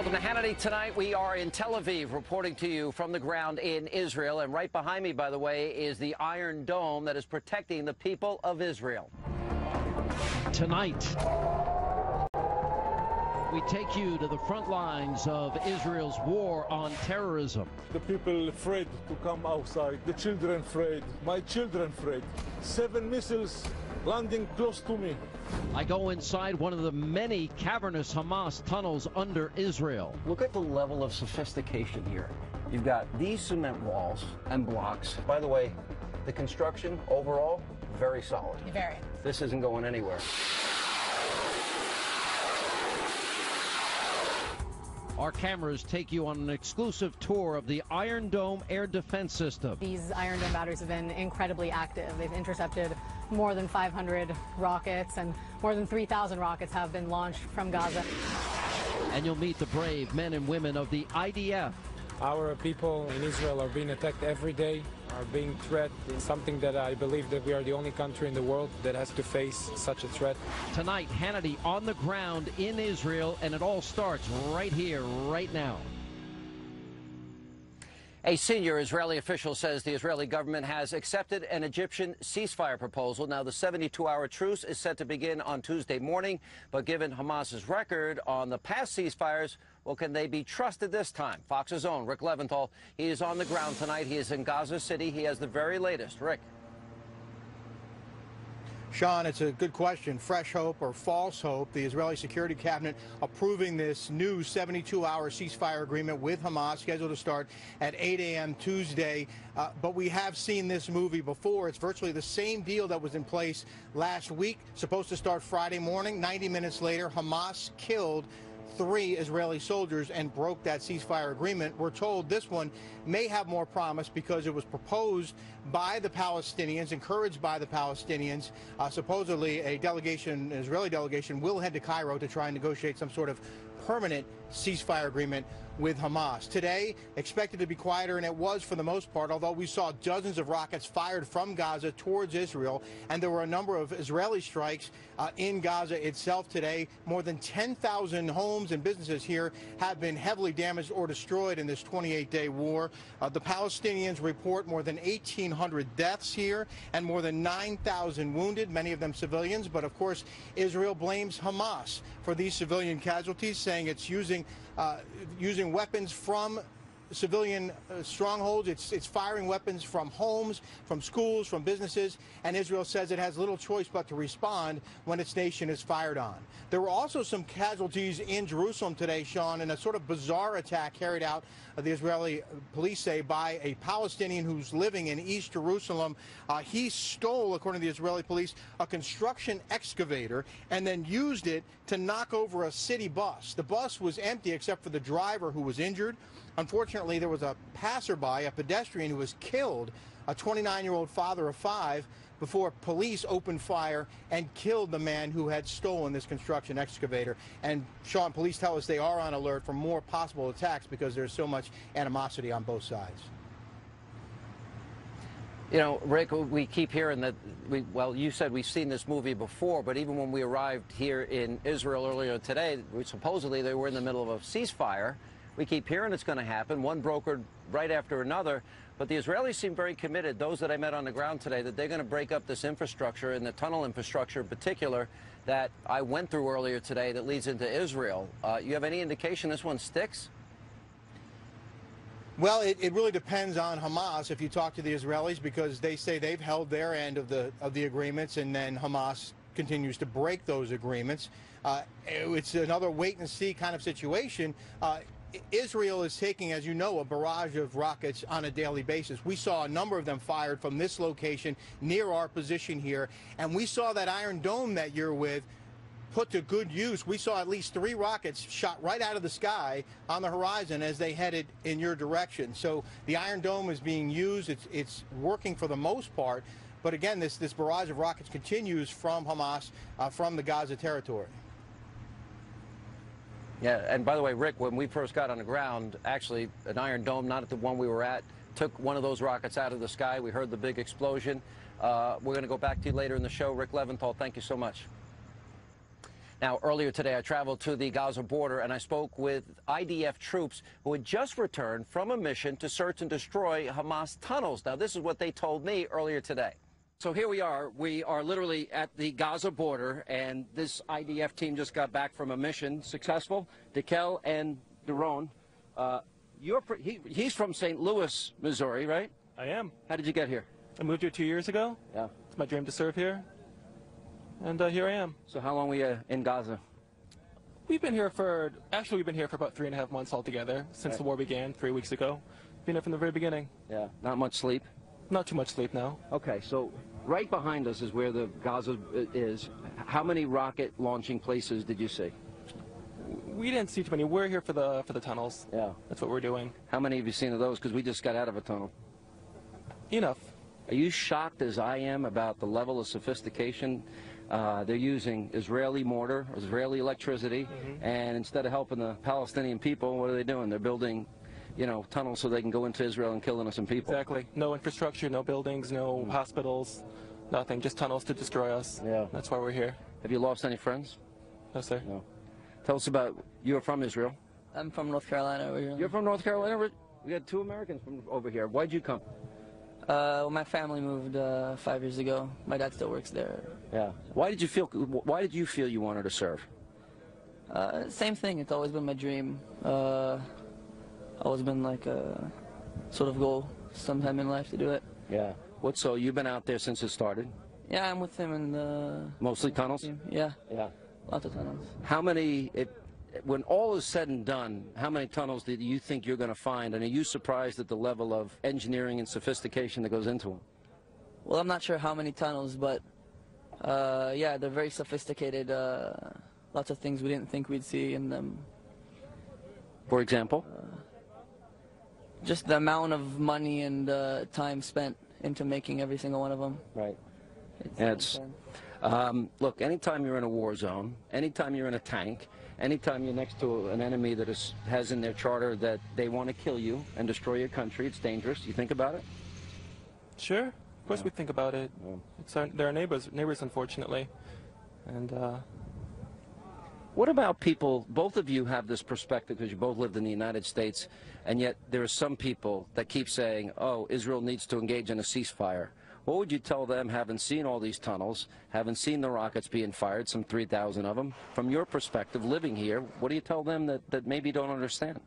Welcome to Hannity tonight. We are in Tel Aviv reporting to you from the ground in Israel. And right behind me, by the way, is the Iron Dome that is protecting the people of Israel. Tonight, we take you to the front lines of Israel's war on terrorism. The people afraid to come outside. The children afraid. My children afraid. 7 missiles landing close to me. I go inside one of the many cavernous Hamas tunnels under Israel. Look at the level of sophistication here. You've got these cement walls and blocks. By the way, the construction overall, very solid. Very. This isn't going anywhere. Our cameras take you on an exclusive tour of the Iron Dome air defense system. These Iron Dome batteries have been incredibly active. They've intercepted more than 500 rockets, and more than 3,000 rockets have been launched from Gaza. And you'll meet the brave men and women of the IDF. Our people in Israel are being attacked every day, are being threatened. It's something that I believe that we are the only country in the world that has to face such a threat. Tonight, Hannity on the ground in Israel, and it all starts right here, right now. A senior Israeli official says the Israeli government has accepted an Egyptian ceasefire proposal. Now, the 72-hour truce is set to begin on Tuesday morning, but given Hamas's record on the past ceasefires, well, can they be trusted this time? Fox's own Rick Leventhal, he is on the ground tonight. He is in Gaza City. He has the very latest. Rick. Sean, it's a good question. Fresh hope or false hope? The Israeli Security Cabinet approving this new 72-hour ceasefire agreement with Hamas, scheduled to start at 8 a.m. Tuesday. But we have seen this movie before. It's virtually the same deal that was in place last week, supposed to start Friday morning. 90 minutes later, Hamas killed 3 Israeli soldiers and broke that ceasefire agreement. We're told this one may have more promise because it was proposed by the Palestinians, encouraged by the Palestinians. Supposedly, an Israeli delegation will head to Cairo to try and negotiate some sort of permanent ceasefire agreement with Hamas. Today, expected to be quieter, and it was for the most part, although we saw dozens of rockets fired from Gaza towards Israel, and there were a number of Israeli strikes in Gaza itself today. More than 10,000 homes and businesses here have been heavily damaged or destroyed in this 28-day war. The Palestinians report more than 1,800 deaths here and more than 9,000 wounded, many of them civilians. But, of course, Israel blames Hamas for these civilian casualties, saying it's using weapons from civilian strongholds. It's firing weapons from homes, from schools, from businesses, and Israel says it has little choice but to respond when its nation is fired on. There were also some casualties in Jerusalem today, Sean, in a sort of bizarre attack carried out, the Israeli police say, by a Palestinian who's living in East Jerusalem. He stole, according to the Israeli police, a construction excavator and then used it to knock over a city bus. The bus was empty except for the driver, who was injured. Unfortunately, there was a passerby, a pedestrian, who was killed, a 29-year-old father of 5, before police opened fire and killed the man who had stolen this construction excavator. And, Sean, police tell us they are on alert for more possible attacks because there's so much animosity on both sides. You know, Rick, we keep hearing that, well, you said we've seen this movie before, but even when we arrived here in Israel earlier today, supposedly they were in the middle of a ceasefire. We keep hearing it's going to happen, one brokered right after another. But the Israelis seem very committed, those that I met on the ground today, that they're going to break up this infrastructure, and the tunnel infrastructure in particular, that I went through earlier today that leads into Israel. You have any indication this one sticks? Well, it really depends on Hamas if you talk to the Israelis, because they say they've held their end of the agreements, and then Hamas continues to break those agreements. It's another wait-and-see kind of situation. Israel is taking, as you know, a barrage of rockets on a daily basis. We saw a number of them fired from this location near our position here, and we saw that Iron Dome that you're with put to good use. We saw at least 3 rockets shot right out of the sky on the horizon as they headed in your direction. So the Iron Dome is being used. It's working for the most part. But again, this barrage of rockets continues from Hamas, from the Gaza territory. Yeah, and by the way, Rick, when we first got on the ground, actually, an Iron Dome, not at the one we were at, took one of those rockets out of the sky. We heard the big explosion. We're going to go back to you later in the show. Rick Leventhal, thank you so much. Now, earlier today, I traveled to the Gaza border and I spoke with IDF troops who had just returned from a mission to search and destroy Hamas tunnels. Now, this is what they told me earlier today. So here we are. We are literally at the Gaza border, and this IDF team just got back from a mission. Successful. Dekel and Daron. He's from St. Louis, Missouri, right? I am. How did you get here? I moved here 2 years ago. Yeah. It's my dream to serve here. And here I am. So how long were you in Gaza? We've been here for about 3.5 months altogether since the war began 3 weeks ago. Been here from the very beginning. Yeah. Not much sleep? Not too much sleep now. Okay, so right behind us is where the Gaza is. How many rocket launching places did you see? We didn't see too many. We're here for the tunnels. Yeah. That's what we're doing. How many have you seen of those? Because we just got out of a tunnel. Enough. Are you shocked as I am about the level of sophistication? They're using Israeli mortar, Israeli electricity, and instead of helping the Palestinian people, what are they doing? They're building, tunnels so they can go into Israel and kill innocent people. Exactly. No infrastructure, no buildings, no hospitals, nothing. Just tunnels to destroy us. Yeah. That's why we're here. Have you lost any friends? No, sir. No. Tell us about, you're from Israel. I'm from North Carolina originally. You're from North Carolina? We had 2 Americans from over here. Why'd you come? Well, my family moved 5 years ago. My dad still works there. Yeah. Why did you feel you wanted to serve? Same thing. It's always been my dream. Always been like a sort of goal sometime in life to do it. Yeah. So you've been out there since it started? Yeah, I'm with him in the... Mostly tunnels? Yeah. Yeah. Lots of tunnels. How many, when all is said and done, how many tunnels do you think you're going to find? And are you surprised at the level of engineering and sophistication that goes into them? Well, I'm not sure how many tunnels, but yeah, they're very sophisticated. Lots of things we didn't think we'd see in them. For example? Just the amount of money and time spent into making every single one of them. Right. It's look, anytime you're in a war zone, anytime you're in a tank, anytime you're next to an enemy that has in their charter that they want to kill you and destroy your country, it's dangerous. You think about it? Sure. Of course we think about it. Yeah. They're our neighbors, unfortunately. And what about people, both of you have this perspective because you both lived in the United States, and yet there are some people that keep saying, oh, Israel needs to engage in a ceasefire. What would you tell them, having seen all these tunnels, having seen the rockets being fired, some 3,000 of them, from your perspective, living here, what do you tell them that maybe don't understand?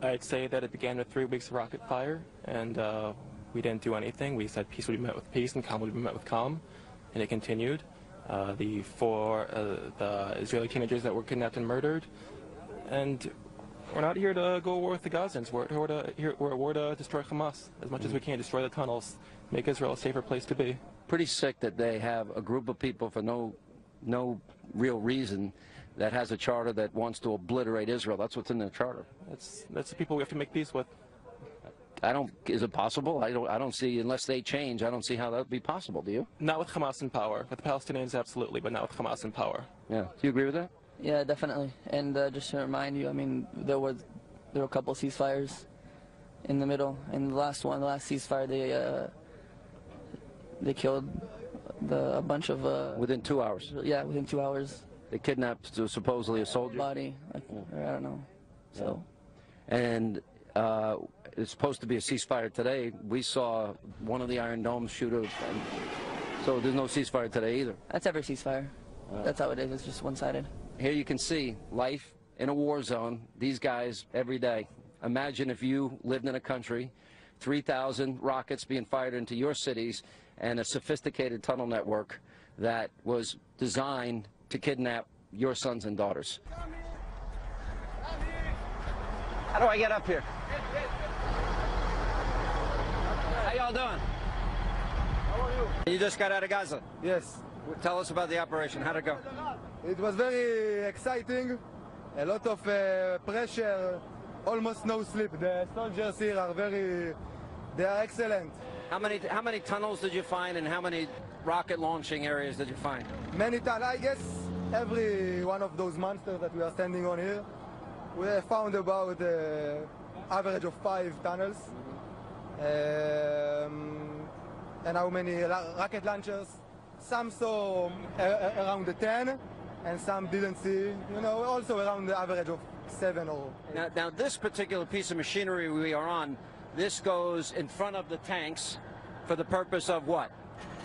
I'd say that it began with 3 weeks of rocket fire, and we didn't do anything. We said peace would be met with peace and calm would be met with calm, and it continued. The 4 the Israeli teenagers that were kidnapped and murdered, and we're not here to go to war with the Gazans. We're at war to destroy Hamas as much as we can, destroy the tunnels, make Israel a safer place to be. Pretty sick that they have a group of people for no real reason that has a charter that wants to obliterate Israel. That's what's in their charter. That's the people we have to make peace with. Is it possible? I don't see, unless they change, I don't see how that would be possible, do you? Not with Hamas in power. With the Palestinians, absolutely, but not with Hamas in power. Yeah. Do you agree with that? Yeah, definitely. And just to remind you, I mean, there were a couple of ceasefires in the middle. And the last ceasefire, they killed a bunch of... within 2 hours? Yeah, within 2 hours. They kidnapped supposedly a soldier? Body, I don't know. So. And it's supposed to be a ceasefire today. We saw one of the Iron Domes shoot so there's no ceasefire today either. That's every ceasefire. That's how it is. It's just one-sided. Here you can see life in a war zone. These guys every day. Imagine if you lived in a country, 3,000 rockets being fired into your cities, and a sophisticated tunnel network that was designed to kidnap your sons and daughters. How do I get up here? How y'all doing? How are you? You just got out of Gaza? Yes. Tell us about the operation. How'd it go? It was very exciting. A lot of pressure, almost no sleep. The soldiers here are they are excellent. How many tunnels did you find, and how many rocket launching areas did you find? Many tunnels. I guess every one of those monsters that we are standing on here, we have found about average of 5 tunnels. And how many rocket launchers? Some saw around the 10, and some didn't see. You know, also around the average of 7 or 8. Now this particular piece of machinery we are on, this goes in front of the tanks for the purpose of what?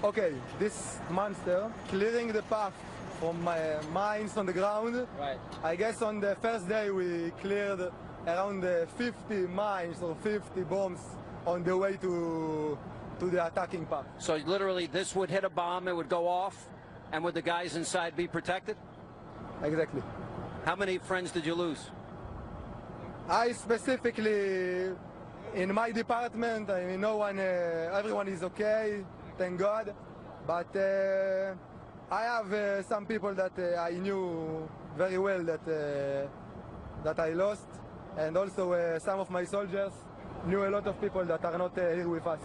Okay, this monster clearing the path from mines on the ground. Right. I guess on the first day we cleared around 50 mines or 50 bombs on the way to the attacking path. So literally this would hit a bomb, it would go off, and would the guys inside be protected? Exactly. How many friends did you lose? I specifically, in my department, I mean, no one, everyone is okay, thank God. But I have some people that I knew very well that I lost, and also some of my soldiers knew a lot of people that are not here with us.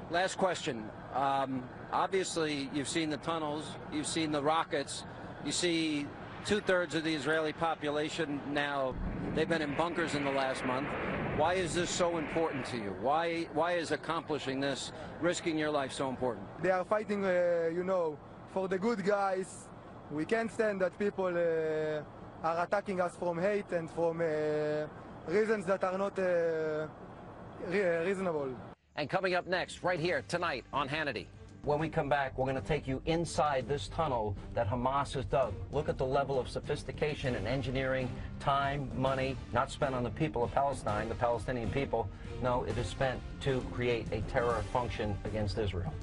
Last question. Obviously, you've seen the tunnels, you've seen the rockets, you see 2/3 of the Israeli population now, they've been in bunkers in the last month. Why is this so important to you? Why is accomplishing this, risking your life, so important? They are fighting, you know, for the good guys. We can't stand that people are attacking us from hate and from reasons that are not reasonable. And coming up next, right here tonight on Hannity. When we come back, we're going to take you inside this tunnel that Hamas has dug. Look at the level of sophistication and engineering, time, money, not spent on the people of Palestine, the Palestinian people. No, it is spent to create a terror function against Israel.